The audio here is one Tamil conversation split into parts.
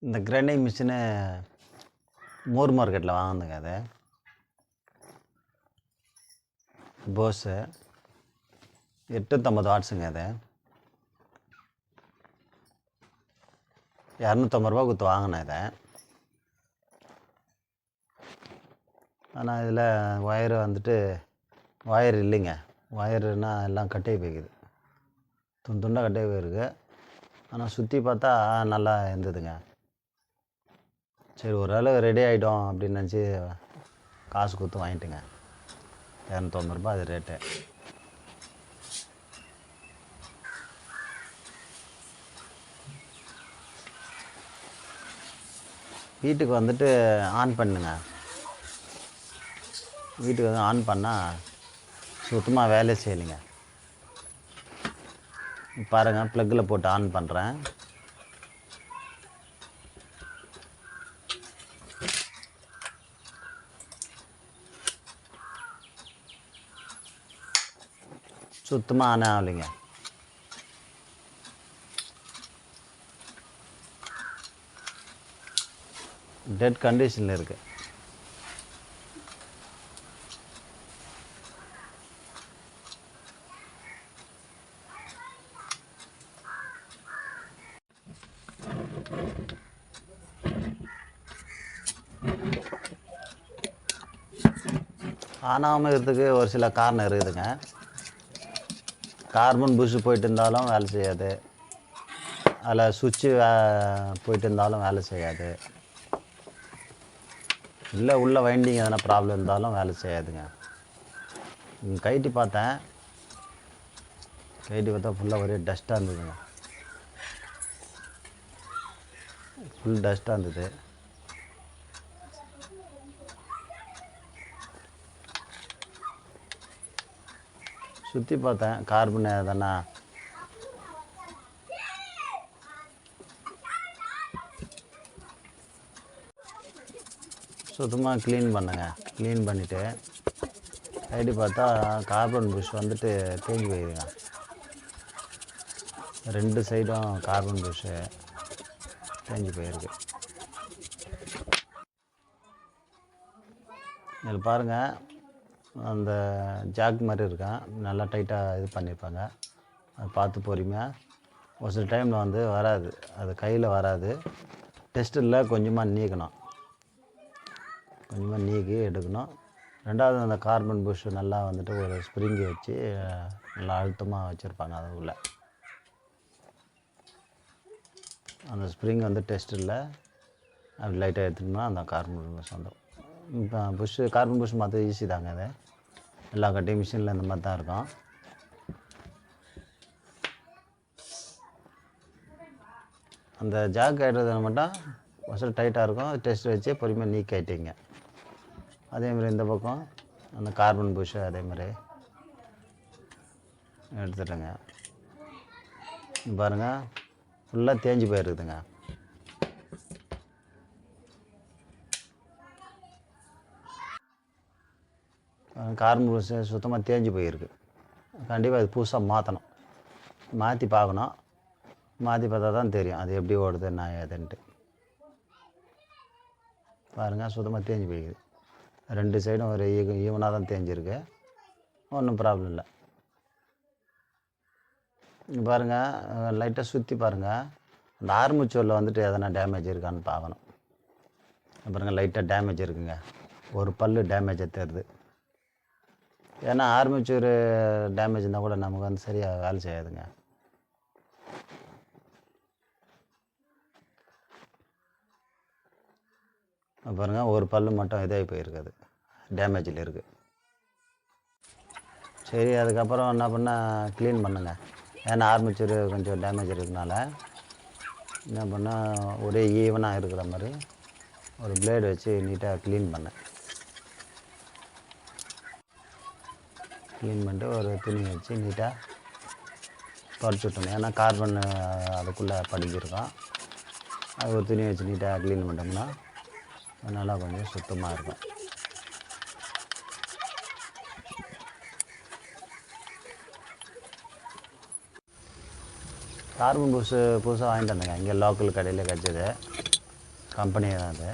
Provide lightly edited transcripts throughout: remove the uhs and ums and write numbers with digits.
இந்த கிரைண்டிங் மிஷினு மூர் மார்க்கெட்டில் வாங்கினதுங்க அது. போஸு 850 வாட்ஸுங்க அது. 250 ரூபா கொடுத்து வாங்கினேன் இதை. ஆனால் இதில் ஒயரு வந்துட்டு ஒயர் இல்லைங்க. ஒயருன்னா எல்லாம் கட்டே போய்க்குது, துண்டு துண்டாக கட்டே போயிருக்கு. ஆனால் சுற்றி பார்த்தா நல்லா இருந்ததுங்க. சரி ஒரு அளவு ரெடி ஆகிட்டோம் அப்படின்னு நினச்சி காசு கொடுத்து வாங்கிட்டுங்க. 250 ரூபா அது ரேட்டு. வீட்டுக்கு வந்துட்டு ஆன் பண்ணுங்க. வீட்டுக்கு வந்து ஆன் பண்ணால் சுத்தமாக வேலை செய்யலைங்க. பாருங்கள், ப்ளக்கில் போட்டு ஆன் பண்ணுறேன். சுத்தமாக ஆன் ஆகலைங்க. டெட் கண்டிஷனில் இருக்குது. ஆனாமல் இருக்கிறதுக்கு ஒரு சில காரணம் இருக்குதுங்க. கார்பன் புஷ் போயிட்டு இருந்தாலும் வேலை செய்யாது, அதில் சுவிட்சு போயிட்டு இருந்தாலும் வேலை செய்யாது, இல்லை உள்ள வைண்டிங் எதனா ப்ராப்ளம் இருந்தாலும் வேலை செய்யாதுங்க. கைட்டி பார்த்தேன், கைட்டி பார்த்தா ஃபுல்லாக ஒரே டஸ்ட்டாக இருந்ததுங்க. ஃபுல் டஸ்ட்டாக இருந்தது. சுற்றி பார்த்தேன், கார்பன் எதனா சுத்தமாக க்ளீன் பண்ணுங்க. க்ளீன் பண்ணிவிட்டு கைட்டி பார்த்தா கார்பன் புஷ் வந்துட்டு தேங்கி போயிருங்க. 2 சைடும் கார்பன் புஷ்ஷு தேஞ்சு போயிருக்கு. இதில் பாருங்கள், அந்த ஜாக் மாதிரி இருக்கான், நல்லா டைட்டாக இது பண்ணியிருப்பாங்க. அதை பார்த்து பொறுமையாக. ஒரு சில டைமில் வந்து வராது, அது கையில் வராது. டெஸ்ட்டில் கொஞ்சமாக நீக்கணும், கொஞ்சமாக நீக்கி எடுக்கணும். ரெண்டாவது அந்த கார்பன் புஷ் நல்லா வந்துட்டு ஒரு ஸ்ப்ரிங்கி வச்சு நல்லா அழுத்தமாக வச்சுருப்பாங்க. அதுக்குள்ளே அந்த ஸ்ப்ரிங் வந்து டெஸ்ட்டில் அப்படி லைட்டாக எடுத்துட்டோம்னா அந்த கார்பன் புஷ் வந்துடும். இப்போ புஷ்ஷு கார்பன் புஷ் மாற்ற ஈஸி தாங்க. அது எல்லா கட்டிங் மிஷினில் இந்த மாதிரி தான் இருக்கும். அந்த ஜாக் ஆகிடுறது மட்டும் வசல் டைட்டாக இருக்கும். டெஸ்ட் வச்சு பொறுமையாக நீக் ஆகிட்டிங்க. அதேமாதிரி இந்த பக்கம் அந்த கார்பன் புஷ்ஷு அதேமாதிரி எடுத்துட்டேங்க. பாருங்கள், ஃபுல்லாக தேஞ்சு போயிருக்குதுங்க. கார்பன் புஷ்ஷு சுத்தமாக தேஞ்சு போயிருக்கு. கண்டிப்பாக அது புதுசாக மாற்றணும், மாற்றி பார்க்கணும். மாற்றி பார்த்தா தான் தெரியும் அது எப்படி ஓடுது என்ன ஏதுன்ட்டு. பாருங்கள், சுத்தமாக தேஞ்சு போயிடுது. 2 சைடும் ஒரு ஈவனாக தான் தேஞ்சிருக்கு, ஒன்றும் ப்ராப்ளம் இல்லை. பாருங்கள், லைட்டாக சுற்றி பாருங்கள், அந்த ஆர்மச்சூரில் வந்துட்டு எதனா டேமேஜ் இருக்கான்னு பார்க்கணும். பாருங்கள், லைட்டாக டேமேஜ் இருக்குங்க. ஒரு பல் டேமேஜ் தெரியுது. ஏன்னா ஆர்மச்சூர் டேமேஜ் இருந்தால் கூட நமக்கு வந்து சரியாக வேலை செய்யாதுங்க. பாருங்கள், ஒரு பல் மட்டும் இதாகி போயிருக்குது, டேமேஜில் இருக்குது. சரி, அதுக்கப்புறம் என்ன பண்ணால் க்ளீன் பண்ணுங்க. ஏன்னா ஆர்மச்சூர் கொஞ்சம் டேமேஜ் இருக்கிறதுனால என்ன பண்ணால் ஒரே ஈவனாக இருக்கிற மாதிரி ஒரு பிளேடு வச்சு நீட்டாக க்ளீன் பண்ணேன். க்ளீன் பண்ணிட்டு ஒரு துணி வச்சு நீட்டாக தொடச்சி விட்டணும். ஏன்னா கார்பன் அதுக்குள்ளே படிக்கிருக்கோம். அது ஒரு துணி வச்சு நீட்டாக க்ளீன் பண்ணிட்டோம்னா நல்லா கொஞ்சம் சுத்தமாக இருக்கும். கார்பன் புஷ்ஷு புதுசாக வாங்கிட்டு வந்தேங்க, இங்கே லோக்கல் கடையில் கிடச்சிது. கம்பெனி தான் அது.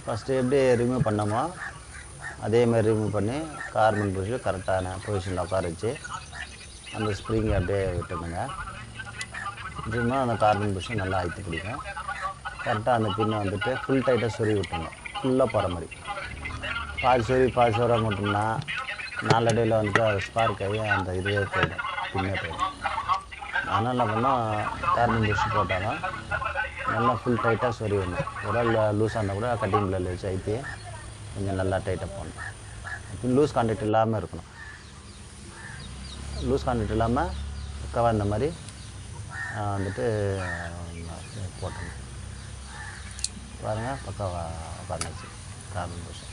ஃபஸ்ட்டு எப்படி ரிமூவ் பண்ணோமோ அதேமாதிரி ரிமூவ் பண்ணி கார்பன் புஷ்ஷு கரெக்டான பொசிஷனில் உட்கார வச்சு அந்த ஸ்ப்ரிங்கை அப்படியே விட்டுருங்க. விட்டுருந்தா அந்த கார்பன் புஷ்ஷு நல்லா அழுத்தி பிடிக்கும். கரெக்டாக அந்த பின்னை வந்துட்டு ஃபுல் டைட்டாக சொருவி விட்டுருங்க. ஃபுல்லாக போகிற மாதிரி பாதி சொருவ மட்டும்னா நாளடைவில் வந்துட்டு அது ஸ்பார்க் ஆகி அந்த இதுவே போயிடும், பின்னே போயிடும். அதனால் என்ன பண்ணால் கார்பன் புஷ்ஷு போட்டாலும் நல்லா ஃபுல் டைட்டாக சொருவிடணும். உடல் லூஸாக இருந்தால் கூட கட்டிங் பிளேடில் வச்சு அழுத்தி கொஞ்சம் நல்லா டைட்டாக போடணும். லூஸ் கான்டாக்ட் இல்லாமல் இருக்கணும். லூஸ் கான்டாக்ட் இல்லாமல் பக்காவாக இந்த மாதிரி வந்துட்டு போட்டணும். பாருங்கள், பக்காவாக உட்காந்துச்சு கார்பன் புஷ்ஷு.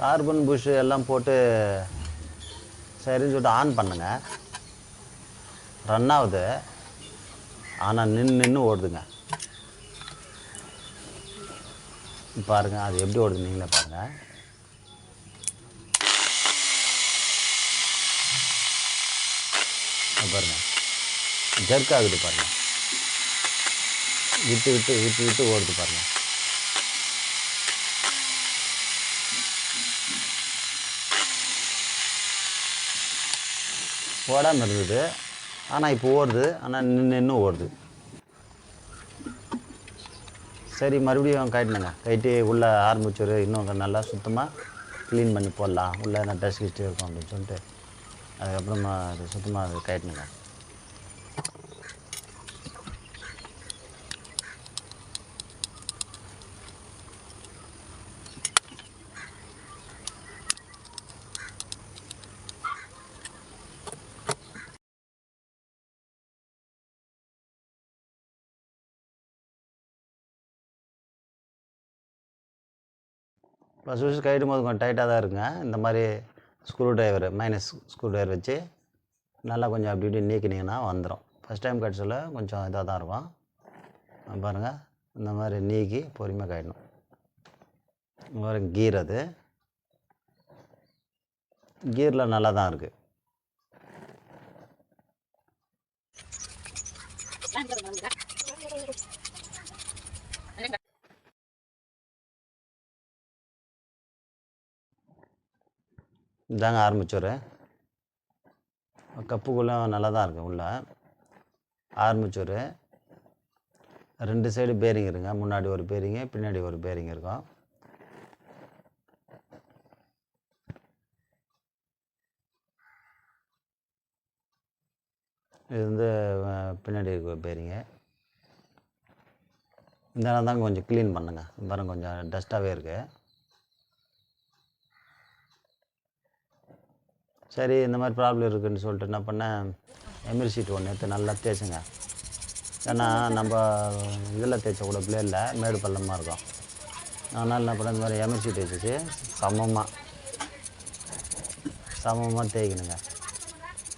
கார்பன் புஷ்ஷு எல்லாம் போட்டு சரின்னு சொல்லிட்டு ஆன் பண்ணுங்க. ரன் ஆகுது, ஆனால் நின்று ஓடுதுங்க. பாருங்கள் அது எப்படி ஓடுது, நீங்களே பாருங்கள். பாருங்கள் ஜர்க் ஆகுது பாருங்கள், விட்டு விட்டு விட்டு விட்டு ஓடுது பாருங்கள். ஓடாமல் இருந்தது, ஆனால் இப்போ ஓடுது, ஆனால் நின்று ஓடுது. சரி, மறுபடியும் கைட்டி உள்ளே ஆரம்பிச்சோரு இன்னும் நல்லா சுத்தமாக க்ளீன் பண்ணி போடலாம், உள்ளே என்ன டஸ்ட் கிஸ்ட்டு இருக்கும் அப்படின்னு சொல்லிட்டு அதுக்கப்புறமா அது சுத்தமாக அது கைட்டணுங்க. ப்ளஸ் வச்சு கைடும் போது கொஞ்சம் டைட்டாக தான் இருக்குங்க. இந்த மாதிரி மைனஸ் ஸ்க்ரூ ட்ரைவர் வச்சு நல்லா கொஞ்சம் அப்படி இப்படி நீக்கினீங்கன்னா வந்துடும். ஃபஸ்ட் டைம் கட்சில் கொஞ்சம் இதாக தான் இருக்கும். பாருங்கள், இந்த மாதிரி நீக்கி பொறுமையாக கைடணும். ஒரு கீர், அது கீரில் நல்லா தான் இருக்குது. இதாங்க ஆரம்பிச்சோரு. கப்புக்குள்ளே நல்லா தான் இருக்குது. உள்ள ஆரம்பிச்சோரு 2 சைடு பேரிங் இருக்குங்க. முன்னாடி ஒரு பேரிங்கு, பின்னாடி ஒரு பேரிங் இருக்கும். இது வந்து பின்னாடி இருக்க பேரிங்கு. இந்த நேரம் தாங்க கொஞ்சம் க்ளீன் பண்ணுங்க. பாருங்க கொஞ்சம் டஸ்ட்டாகவே இருக்குது. சரி, இந்த மாதிரி ப்ராப்ளம் இருக்குதுன்னு சொல்லிட்டு என்ன பண்ணேன், எமிரி ஷீட் ஒன்று எடுத்து நல்லா தேய்ச்சுங்க. ஏன்னா நம்ம இதில் தேய்ச்ச கூட பிளேடில் மேடு பள்ளமாக இருக்கும். அதனால் என்ன பண்ணேன், இந்த மாதிரி எமிரி ஷீட் தேய்ச்சிச்சு சமமாக தேய்க்கணுங்க.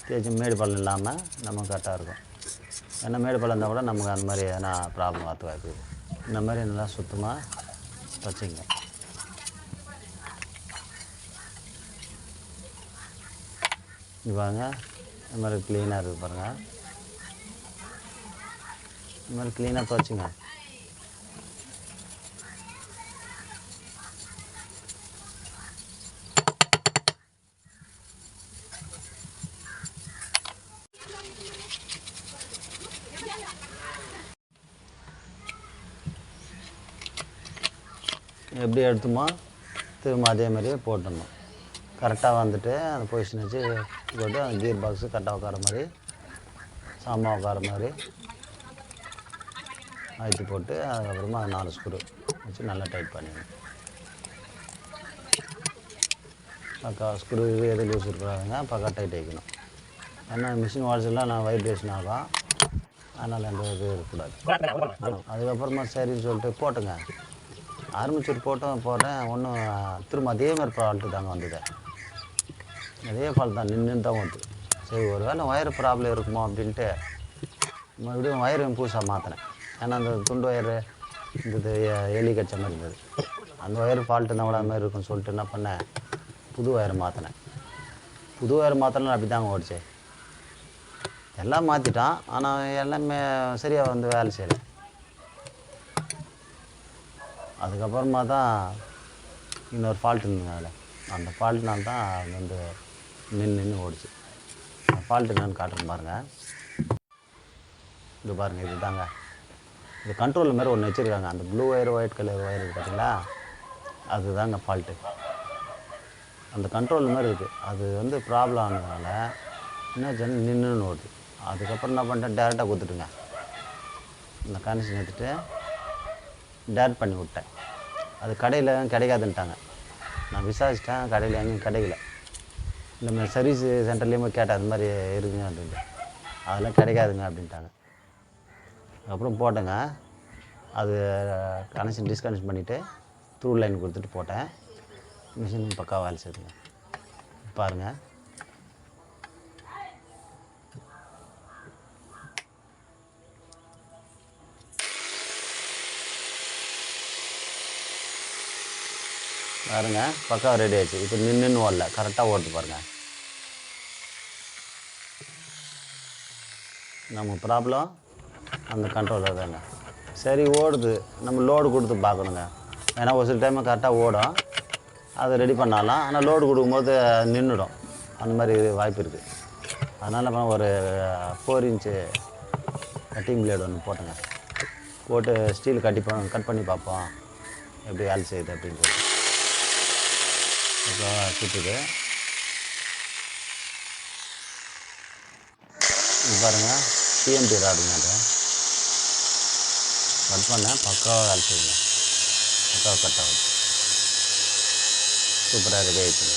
தேய்ச்சி மேடு பள்ளம் இல்லாமல் நமக்கு கரெக்டாக இருக்கும். ஏன்னா மேடு பள்ளம் இருந்தால் கூட நமக்கு அந்த மாதிரி எதனா ப்ராப்ளம் வரத்து வாய்ப்பு. இந்த மாதிரி நல்லா சுத்தமாக தச்சுங்க. இது பாருங்கள், இந்த மாதிரி க்ளீனாக இருக்குது பாருங்கள். இந்த மாதிரி க்ளீனாக துவச்சிங்க. எப்படி எடுத்துமோ திரும்ப அதே மாதிரியே போட்டுடணும். கரெக்டாக வந்துட்டு அந்த பொசிஷன் வச்சு போட்டு அந்த கியர் பாக்ஸு கரெக்டாக உட்கார மாதிரி சாமா உட்கார மாதிரி அழுத்தி போட்டு அதுக்கப்புறமா 4 ஸ்க்ரூ வச்சு நல்லா டைட் பண்ணிடணும். பக்கா ஸ்க்ரூ எது லூஸ் இருக்கிறாங்க பக்கா டைட் வைக்கணும். ஏன்னா மிஷின் வாட்ஸ்லாம் நான் வைப்ரேஷன் ஆகும், அதனால் எந்த இது இருக்கக்கூடாது. அதுக்கப்புறமா சரின்னு சொல்லிட்டு போட்டுங்க. ஆரம்பிச்சூர் போட்டேன் ஒன்றும் திரும்ப அதே மாதிரி ஃபால்ட்டு தாங்க வந்தது. அதே ஃபால்ட் தான் நின்று தான் வந்து. சரி ஒரு வேளை ஒயர் ப்ராப்ளம் இருக்குமோ அப்படின்ட்டு மறுபடியும் ஒயரும் புதுசாக மாற்றினேன். ஏன்னா அந்த துண்டு ஒயரு இந்த எலி கடிச்ச மாதிரி இருந்தது. அந்த ஒயர் ஃபால்ட்டு தான் விட மாதிரி இருக்குன்னு சொல்லிட்டு என்ன பண்ணேன், புது ஒயரை மாற்றினேன். புது ஒயர் மாற்றினா அப்படி தாங்க ஓடிச்சு. எல்லாம் மாற்றிட்டான், ஆனால் எல்லாமே சரியாக வந்து வேலை செய்யலை. அதுக்கப்புறமா தான் இன்னொரு ஃபால்ட் இருந்ததுங்க அதில். அந்த ஃபால்ட்னால தான் அது வந்து நின்று ஓடிச்சு. அந்த ஃபால்ட் என்னென்னு காட்டுறேன் பாருங்கள். இது பாருங்கள், இது தாங்க இது கண்ட்ரோல் மாதிரி ஒன்று வச்சுருக்காங்க. அந்த blue wire white colour wire இருக்குது பார்த்தீங்களா, அதுதாங்க ஃபால்ட்டு. அந்த கண்ட்ரோல் மாதிரி இருக்குது. அது வந்து ப்ராப்ளம் ஆனதுனால என்ன நின்றுன்னு ஓடுது. அதுக்கப்புறம் என்ன பண்ணிட்டேன், டேரெக்டாக கொடுத்துட்டுங்க. இந்த கனெக்ஷன் எடுத்துகிட்டு டேரக்ட் பண்ணி விட்டேன். அது கடையில் கிடைக்காதுன்ட்டாங்க. நான் விசாரிச்சிட்டேன், கடையில் எங்கேயும் கிடைக்கல. இந்த மாதிரி சர்வீஸ் சென்டர்லேயுமே கேட்டேன், அது மாதிரி இருக்குங்க அப்படின்ட்டு. அதெல்லாம் கிடைக்காதுங்க அப்படின்ட்டாங்க. அப்புறம் போட்டேங்க. அது கனெக்ஷன் டிஸ்கனெக்ட் பண்ணிவிட்டு த்ரூ லைன் கொடுத்துட்டு போட்டேன். மிஷின் பக்காவாக வேலை செய்யுதுங்க. பாருங்கள். பாருங்கள், பக்காவாக ரெடி ஆகிடுச்சு. இப்போ நின்று ஓடல, கரெக்டாக ஓட்டு பாருங்கள். நம்ம ப்ராப்ளம் அந்த கண்ட்ரோலில் தாங்க. சரி ஓடுது, நம்ம லோடு கொடுத்து பார்க்கணுங்க. ஏன்னா ஒரு சில டைமு கரெக்டாக ஓடும், அதை ரெடி பண்ணாலாம். ஆனால் லோடு கொடுக்கும்போது நின்றுடும், அந்த மாதிரி வாய்ப்பு இருக்குது. அதனால் நம்ம ஒரு 4 இன்ச்சு கட்டிங் பிளேடு ஒன்று போட்டேங்க. போட்டு ஸ்டீல் கட் பண்ணி பார்ப்போம் எப்படி வேலை செய்யுது அப்படின்னு சொல்லி. இப்போ சுற்றுது. இது பாருங்கள், டிஎம்டி ராடுங்க. அது கட் பண்ணேன், பக்காவாக வேலை செய்யுங்க. பக்காவாக கட் ஆகுது. சூப்பராக ரெடி ஆகிடுச்சுங்க.